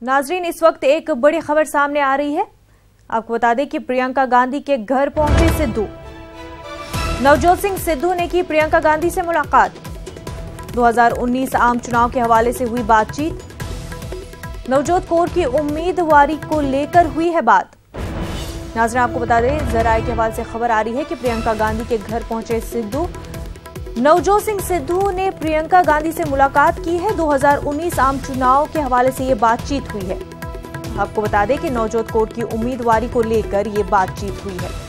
नाजरीन, इस वक्त एक बड़ी खबर सामने आ रही है। आपको बता दें कि प्रियंका गांधी के घर पहुंचे सिद्धू। नवजोत सिंह सिद्धू ने की प्रियंका गांधी से मुलाकात। 2019 आम चुनाव के हवाले से हुई बातचीत। नवजोत कौर की उम्मीदवारी को लेकर हुई है बात। नाजरीन, आपको बता दें, जराये के हवाले से खबर आ रही है कि प्रियंका गांधी के घर पहुंचे सिद्धू। नवजोत सिंह सिद्धू ने प्रियंका गांधी से मुलाकात की है। 2019 आम चुनाव के हवाले से ये बातचीत हुई है। आपको बता दें कि नवजोत कौर की उम्मीदवारी को लेकर ये बातचीत हुई है।